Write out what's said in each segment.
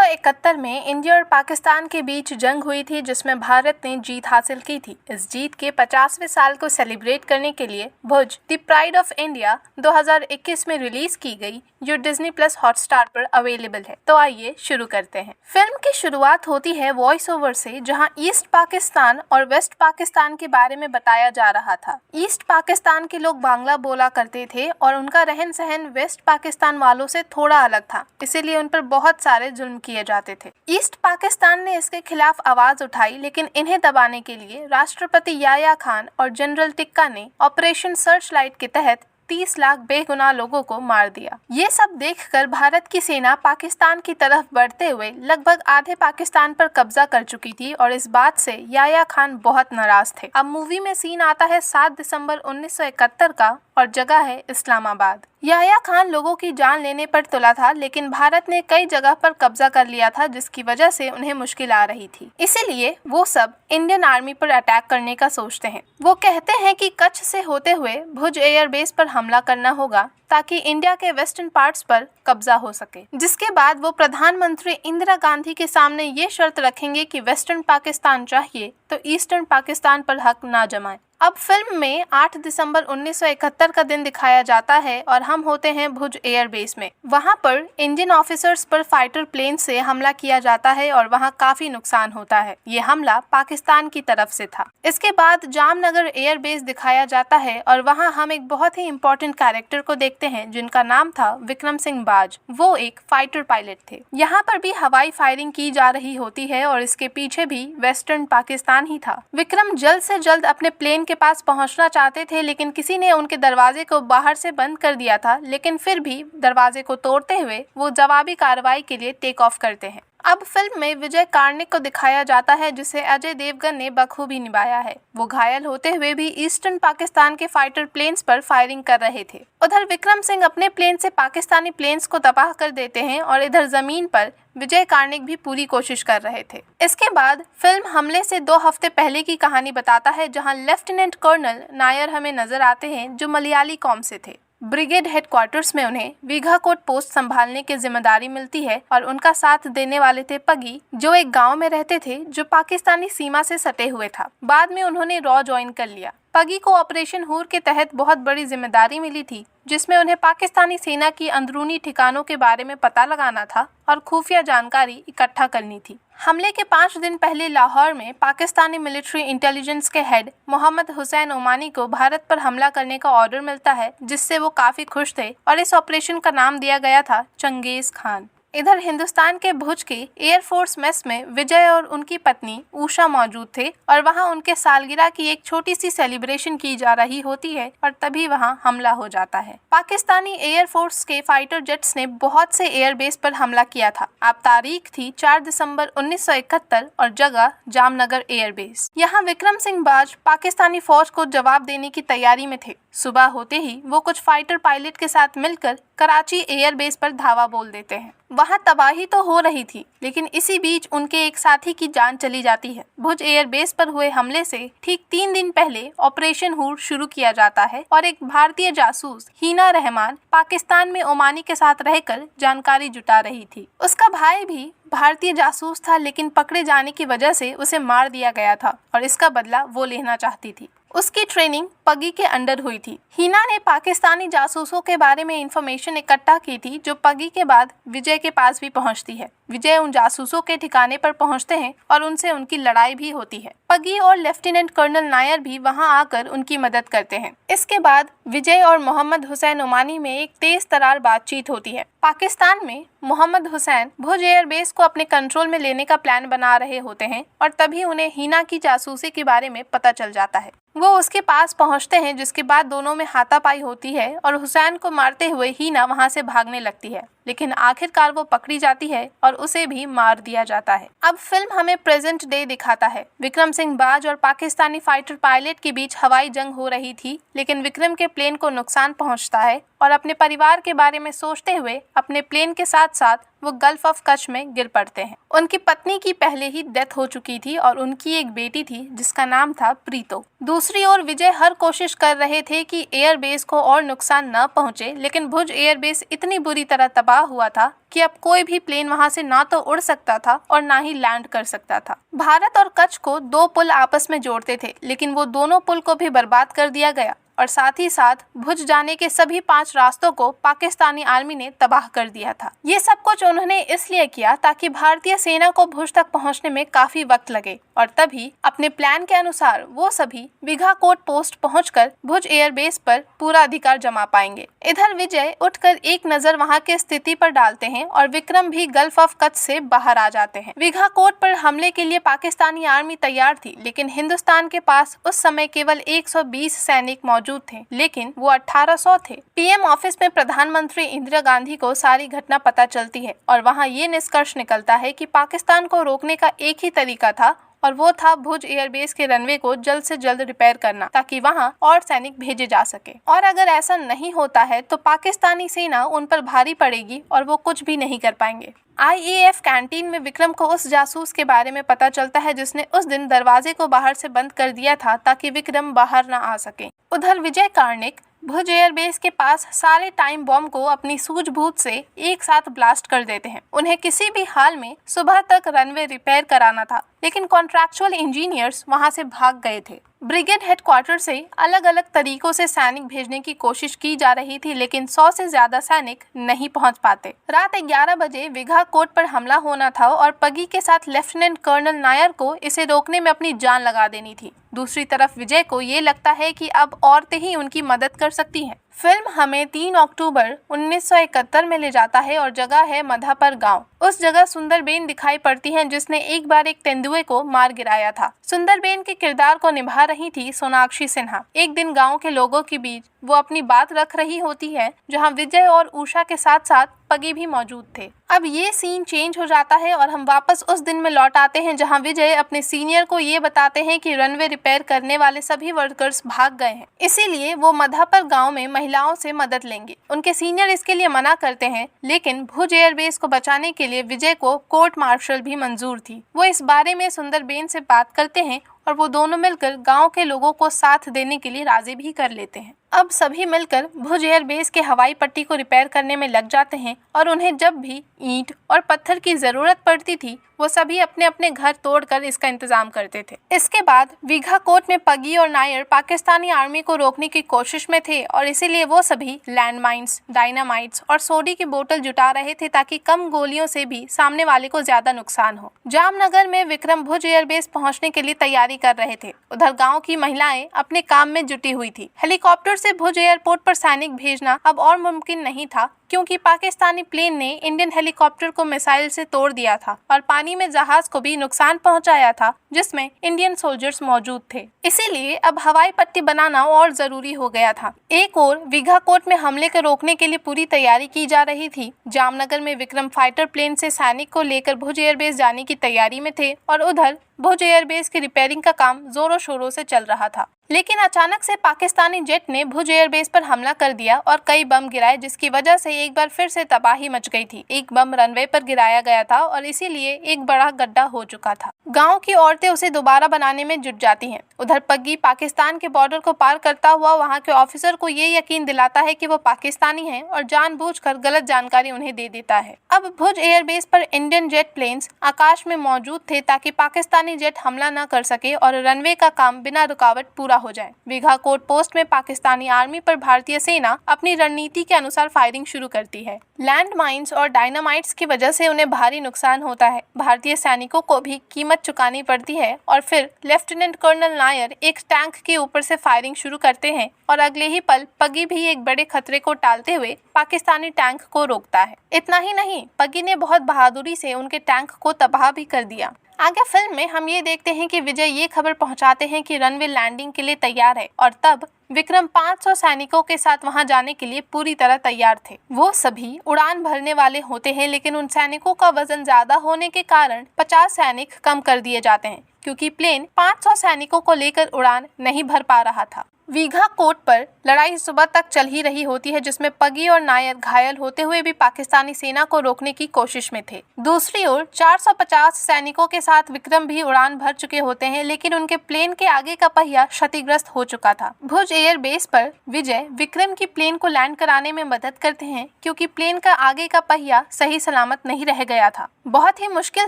1971 में इंडिया और पाकिस्तान के बीच जंग हुई थी, जिसमें भारत ने जीत हासिल की थी। इस जीत के 50वें साल को सेलिब्रेट करने के लिए भुज द प्राइड ऑफ इंडिया 2021 में रिलीज की गई, जो डिज्नी प्लस हॉटस्टार पर अवेलेबल है। तो आइए शुरू करते हैं। फिल्म की शुरुआत होती है वॉइस ओवर से, जहां ईस्ट पाकिस्तान और वेस्ट पाकिस्तान के बारे में बताया जा रहा था। ईस्ट पाकिस्तान के लोग बांग्ला बोला करते थे और उनका रहन सहन वेस्ट पाकिस्तान वालों से थोड़ा अलग था, इसीलिए उन पर बहुत सारे जुल्म किए जाते थे। ईस्ट पाकिस्तान ने इसके खिलाफ आवाज उठाई, लेकिन इन्हें दबाने के लिए राष्ट्रपति याह्या खान और जनरल टिक्का ने ऑपरेशन सर्च लाइट के तहत 30 लाख बेगुनाह लोगों को मार दिया। ये सब देखकर भारत की सेना पाकिस्तान की तरफ बढ़ते हुए लगभग आधे पाकिस्तान पर कब्जा कर चुकी थी और इस बात से याह्या खान बहुत नाराज थे। अब मूवी में सीन आता है 7 दिसंबर 1971 का और जगह है इस्लामाबाद। याह्या खान लोगों की जान लेने पर तुला था, लेकिन भारत ने कई जगह पर कब्जा कर लिया था, जिसकी वजह से उन्हें मुश्किल आ रही थी। इसीलिए वो सब इंडियन आर्मी पर अटैक करने का सोचते हैं। वो कहते हैं कि कच्छ से होते हुए भुज एयरबेस पर हमला करना होगा ताकि इंडिया के वेस्टर्न पार्ट्स पर कब्जा हो सके। जिसके बाद वो प्रधानमंत्री इंदिरा गांधी के सामने ये शर्त रखेंगे कि वेस्टर्न पाकिस्तान चाहिए तो ईस्टर्न पाकिस्तान पर हक ना जमाए। अब फिल्म में 8 दिसंबर 1971 का दिन दिखाया जाता है और हम होते हैं भुज एयरबेस में। वहां पर इंडियन ऑफिसर्स पर फाइटर प्लेन से हमला किया जाता है और वहां काफी नुकसान होता है। ये हमला पाकिस्तान की तरफ से था। इसके बाद जामनगर एयरबेस दिखाया जाता है और वहां हम एक बहुत ही इम्पोर्टेंट कैरेक्टर को देखते हैं, जिनका नाम था विक्रम सिंह बाज। वो एक फाइटर पायलट थे। यहाँ पर भी हवाई फायरिंग की जा रही होती है और इसके पीछे भी वेस्टर्न पाकिस्तान ही था। विक्रम जल्द से जल्द अपने प्लेन के पास पहुंचना चाहते थे, लेकिन किसी ने उनके दरवाजे को बाहर से बंद कर दिया था। लेकिन फिर भी दरवाजे को तोड़ते हुए वो जवाबी कार्रवाई के लिए टेक ऑफ करते हैं। अब फिल्म में विजय कार्णिक को दिखाया जाता है, जिसे अजय देवगन ने बखूबी निभाया है। वो घायल होते हुए भी ईस्टर्न पाकिस्तान के फाइटर प्लेन्स पर फायरिंग कर रहे थे। उधर विक्रम सिंह अपने प्लेन से पाकिस्तानी प्लेन्स को तबाह कर देते हैं और इधर जमीन पर विजय कार्णिक भी पूरी कोशिश कर रहे थे। इसके बाद फिल्म हमले से 2 हफ्ते पहले की कहानी बताता है, जहां लेफ्टिनेंट कर्नल नायर हमें नजर आते हैं, जो मलयाली कौम से थे। ब्रिगेड हेडक्वार्टर्स में उन्हें वीघाकोट पोस्ट संभालने की जिम्मेदारी मिलती है और उनका साथ देने वाले थे पगी, जो एक गांव में रहते थे जो पाकिस्तानी सीमा से सटे हुए था। बाद में उन्होंने रॉ ज्वाइन कर लिया। पगी को ऑपरेशन हूर के तहत बहुत बड़ी जिम्मेदारी मिली थी, जिसमें उन्हें पाकिस्तानी सेना की अंदरूनी ठिकानों के बारे में पता लगाना था और खुफिया जानकारी इकट्ठा करनी थी। हमले के 5 दिन पहले लाहौर में पाकिस्तानी मिलिट्री इंटेलिजेंस के हेड मोहम्मद हुसैन ओमानी को भारत पर हमला करने का ऑर्डर मिलता है, जिससे वो काफी खुश थे और इस ऑपरेशन का नाम दिया गया था चंगेज खान। इधर हिंदुस्तान के भुज के एयरफोर्स मेस में विजय और उनकी पत्नी उषा मौजूद थे और वहां उनके सालगिरह की एक छोटी सी सेलिब्रेशन की जा रही होती है और तभी वहां हमला हो जाता है। पाकिस्तानी एयरफोर्स के फाइटर जेट्स ने बहुत से एयरबेस पर हमला किया था। अब तारीख थी 4 दिसंबर 1971 और जगह जामनगर एयरबेस। यहाँ विक्रम सिंह बाज पाकिस्तानी फौज को जवाब देने की तैयारी में थे। सुबह होते ही वो कुछ फाइटर पायलट के साथ मिलकर कराची एयरबेस पर धावा बोल देते हैं। वहां तबाही तो हो रही थी, लेकिन इसी बीच उनके एक साथी की जान चली जाती है। भुज एयरबेस पर हुए हमले से ठीक 3 दिन पहले ऑपरेशन हूर शुरू किया जाता है और एक भारतीय जासूस हीना रहमान पाकिस्तान में ओमानी के साथ रहकर जानकारी जुटा रही थी। उसका भाई भी भारतीय जासूस था, लेकिन पकड़े जाने की वजह से उसे मार दिया गया था और इसका बदला वो लेना चाहती थी। उसकी ट्रेनिंग पगी के अंडर हुई थी। हीना ने पाकिस्तानी जासूसों के बारे में इंफॉर्मेशन इकट्ठा की थी, जो पगी के बाद विजय के पास भी पहुंचती है। विजय उन जासूसों के ठिकाने पर पहुंचते हैं और उनसे उनकी लड़ाई भी होती है। पगी और लेफ्टिनेंट कर्नल नायर भी वहां आकर उनकी मदद करते हैं। इसके बाद विजय और मोहम्मद हुसैन ओमानी में एक तेज तरार बातचीत होती है। पाकिस्तान में मोहम्मद हुसैन भुज एयरबेस को अपने कंट्रोल में लेने का प्लान बना रहे होते हैं और तभी उन्हें हीना की जासूसी के बारे में पता चल जाता है। वो उसके पास पहुंचते हैं, जिसके बाद दोनों में हाथापाई होती है और हुसैन को मारते हुए हीना वहां से भागने लगती है, लेकिन आखिरकार वो पकड़ी जाती है और उसे भी मार दिया जाता है। अब फिल्म हमें प्रेजेंट डे दिखाता है। विक्रम सिंह बाज और पाकिस्तानी फाइटर पायलट के बीच हवाई जंग हो रही थी, लेकिन विक्रम के प्लेन को नुकसान पहुंचता है और अपने परिवार के बारे में सोचते हुए अपने प्लेन के साथ साथ वो गल्फ ऑफ कच्छ में गिर पड़ते हैं। उनकी पत्नी की पहले ही डेथ हो चुकी थी और उनकी एक बेटी थी जिसका नाम था प्रीतो। दूसरी ओर विजय हर कोशिश कर रहे थे कि एयरबेस को और नुकसान न पहुंचे, लेकिन भुज एयरबेस इतनी बुरी तरह तबाह दबा हुआ था कि अब कोई भी प्लेन वहां से ना तो उड़ सकता था और ना ही लैंड कर सकता था। भारत और कच्छ को 2 पुल आपस में जोड़ते थे, लेकिन वो दोनों पुल को भी बर्बाद कर दिया गया और साथ ही साथ भुज जाने के सभी 5 रास्तों को पाकिस्तानी आर्मी ने तबाह कर दिया था। ये सब कुछ उन्होंने इसलिए किया ताकि भारतीय सेना को भुज तक पहुंचने में काफी वक्त लगे और तभी अपने प्लान के अनुसार वो सभी विघाकोट पोस्ट पहुंचकर भुज एयरबेस पर पूरा अधिकार जमा पाएंगे। इधर विजय उठकर एक नजर वहां की स्थिति पर डालते हैं और विक्रम भी गल्फ ऑफ कच्छ से बाहर आ जाते हैं। विघाकोट पर हमले के लिए पाकिस्तानी आर्मी तैयार थी, लेकिन हिंदुस्तान के पास उस समय केवल 120 सैनिक मौजूद थे, लेकिन वो 1800 थे। पीएम ऑफिस में प्रधानमंत्री इंदिरा गांधी को सारी घटना पता चलती है और वहां ये निष्कर्ष निकलता है कि पाकिस्तान को रोकने का एक ही तरीका था और वो था भुज एयरबेस के रनवे को जल्द से जल्द रिपेयर करना ताकि वहां और सैनिक भेजे जा सके। और अगर ऐसा नहीं होता है तो पाकिस्तानी सेना उन पर भारी पड़ेगी और वो कुछ भी नहीं कर पाएंगे। IAF कैंटीन में विक्रम को उस जासूस के बारे में पता चलता है जिसने उस दिन दरवाजे को बाहर से बंद कर दिया था ताकि विक्रम बाहर न आ सके। उधर विजय कार्णिक भुज एयरबेस के पास सारे टाइम बॉम्ब को अपनी सूझबूझ से एक साथ ब्लास्ट कर देते हैं। उन्हें किसी भी हाल में सुबह तक रनवे रिपेयर कराना था, लेकिन कॉन्ट्रैक्चुअल इंजीनियर्स वहां से भाग गए थे। ब्रिगेड हेडक्वार्टर से अलग अलग तरीकों से सैनिक भेजने की कोशिश की जा रही थी, लेकिन 100 से ज्यादा सैनिक नहीं पहुंच पाते। रात 11 बजे विघाकोट पर हमला होना था और पगी के साथ लेफ्टिनेंट कर्नल नायर को इसे रोकने में अपनी जान लगा देनी थी। दूसरी तरफ विजय को ये लगता है कि अब औरतें ही उनकी मदद कर सकती हैं। फिल्म हमें 3 अक्टूबर 1971 में ले जाता है और जगह है मधापर गांव। उस जगह सुंदरबेन दिखाई पड़ती हैं जिसने एक बार एक तेंदुए को मार गिराया था। सुंदरबेन के किरदार को निभा रही थी सोनाक्षी सिन्हा। एक दिन गांव के लोगों के बीच वो अपनी बात रख रही होती है, जहां विजय और उषा के साथ साथ पगी भी मौजूद थे। अब ये सीन चेंज हो जाता है और हम वापस उस दिन में लौट आते हैं जहां विजय अपने सीनियर को ये बताते हैं कि रनवे रिपेयर करने वाले सभी वर्कर्स भाग गए हैं, इसीलिए वो मधापर गांव में महिलाओं से मदद लेंगे। उनके सीनियर इसके लिए मना करते हैं, लेकिन भुज एयरबेस को बचाने के लिए विजय को कोर्ट मार्शल भी मंजूर थी। वो इस बारे में सुंदरबेन से बात करते हैं और वो दोनों मिलकर गांव के लोगों को साथ देने के लिए राजी भी कर लेते हैं। अब सभी मिलकर भुज एयरबेस के हवाई पट्टी को रिपेयर करने में लग जाते हैं और उन्हें जब भी ईंट और पत्थर की जरूरत पड़ती थी वो सभी अपने अपने घर तोड़कर इसका इंतजाम करते थे। इसके बाद विघाकोट में पगी और नायर पाकिस्तानी आर्मी को रोकने की कोशिश में थे और इसीलिए वो सभी लैंडमाइंस, डायनामाइट्स और सोडी की बोतल जुटा रहे थे ताकि कम गोलियों से भी सामने वाले को ज्यादा नुकसान हो। जामनगर में विक्रम भुज एयरबेस पहुंचने के लिए तैयारी कर रहे थे। उधर गाँव की महिलाएं अपने काम में जुटी हुई थी। हेलीकॉप्टर से भुज एयरपोर्ट पर सैनिक भेजना अब और मुमकिन नहीं था क्योंकि पाकिस्तानी प्लेन ने इंडियन हेलीकॉप्टर को मिसाइल से तोड़ दिया था और पानी में जहाज को भी नुकसान पहुंचाया था जिसमें इंडियन सोल्जर्स मौजूद थे। इसीलिए अब हवाई पट्टी बनाना और जरूरी हो गया था। एक ओर विघाकोट में हमले को रोकने के लिए पूरी तैयारी की जा रही थी। जामनगर में विक्रम फाइटर प्लेन से सैनिक को लेकर भुज एयरबेस जाने की तैयारी में थे और उधर भुज एयरबेस की रिपेयरिंग का काम जोरों शोरों से चल रहा था। लेकिन अचानक से पाकिस्तानी जेट ने भुज एयरबेस पर हमला कर दिया और कई बम गिराए जिसकी वजह से एक बार फिर से तबाही मच गई थी। एक बम रनवे पर गिराया गया था और इसीलिए एक बड़ा गड्ढा हो चुका था। गांव की औरतें उसे दोबारा बनाने में जुट जाती हैं। उधर पग्गी पाकिस्तान के बॉर्डर को पार करता हुआ वहां के ऑफिसर को ये यकीन दिलाता है कि वो पाकिस्तानी हैं और जानबूझकर गलत जानकारी उन्हें दे देता है। अब भुज एयरबेस पर इंडियन जेट प्लेन्स आकाश में मौजूद थे ताकि पाकिस्तानी जेट हमला न कर सके और रनवे का काम बिना रुकावट पूरा हो जाए। विघाकोट पोस्ट में पाकिस्तानी आर्मी पर भारतीय सेना अपनी रणनीति के अनुसार फायरिंग शुरू करती है। लैंड माइंस और डायनामाइट्स की वजह से उन्हें भारी नुकसान होता है। भारतीय सैनिकों को भी कीमत चुकानी पड़ती है और फिर लेफ्टिनेंट कर्नल नायर एक टैंक के ऊपर से फायरिंग शुरू करते हैं और अगले ही पल पगी भी एक बड़े खतरे को टालते हुए पाकिस्तानी टैंक को रोकता है। इतना ही नहीं, पगी ने बहुत बहादुरी से उनके टैंक को तबाह भी कर दिया। आगे फिल्म में हम ये देखते हैं कि विजय ये खबर पहुंचाते हैं कि रनवे लैंडिंग के लिए तैयार है और तब विक्रम 500 सैनिकों के साथ वहां जाने के लिए पूरी तरह तैयार थे। वो सभी उड़ान भरने वाले होते हैं, लेकिन उन सैनिकों का वजन ज्यादा होने के कारण 50 सैनिक कम कर दिए जाते हैं क्योंकि प्लेन 500 सैनिकों को लेकर उड़ान नहीं भर पा रहा था। वीघा कोट पर लड़ाई सुबह तक चल ही रही होती है, जिसमें पगी और नायर घायल होते हुए भी पाकिस्तानी सेना को रोकने की कोशिश में थे। दूसरी ओर 450 सैनिकों के साथ विक्रम भी उड़ान भर चुके होते हैं, लेकिन उनके प्लेन के आगे का पहिया क्षतिग्रस्त हो चुका था। भुज एयर बेस पर विजय विक्रम की प्लेन को लैंड कराने में मदद करते हैं, क्योंकि प्लेन का आगे का पहिया सही सलामत नहीं रह गया था। बहुत ही मुश्किल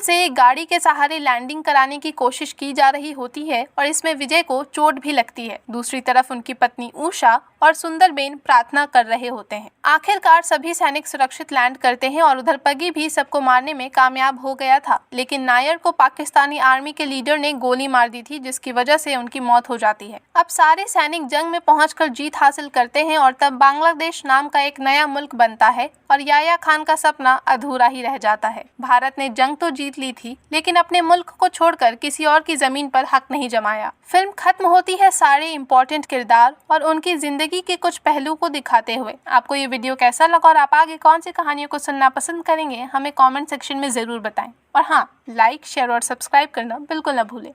से एक गाड़ी के सहारे लैंडिंग कराने की कोशिश की जा रही होती है और इसमें विजय को चोट भी लगती है। दूसरी तरफ उनकी पत्नी उषा और सुंदरबेन प्रार्थना कर रहे होते हैं। आखिरकार सभी सैनिक सुरक्षित लैंड करते हैं और उधर पगी भी सबको मारने में कामयाब हो गया था, लेकिन नायर को पाकिस्तानी आर्मी के लीडर ने गोली मार दी थी, जिसकी वजह से उनकी मौत हो जाती है। अब सारे सैनिक जंग में पहुंचकर जीत हासिल करते हैं और तब बांग्लादेश नाम का एक नया मुल्क बनता है और याया खान का सपना अधूरा ही रह जाता है। भारत ने जंग तो जीत ली थी, लेकिन अपने मुल्क को छोड़कर किसी और की जमीन पर हक नहीं जमाया। फिल्म खत्म होती है सारे इम्पोर्टेंट किरदार और उनकी जिंदगी के कुछ पहलू को दिखाते हुए। आपको ये वीडियो कैसा लगा और आप आगे कौन सी कहानियों को सुनना पसंद करेंगे, हमें कमेंट सेक्शन में जरूर बताएं। और हाँ, लाइक, शेयर और सब्सक्राइब करना बिल्कुल न भूलें।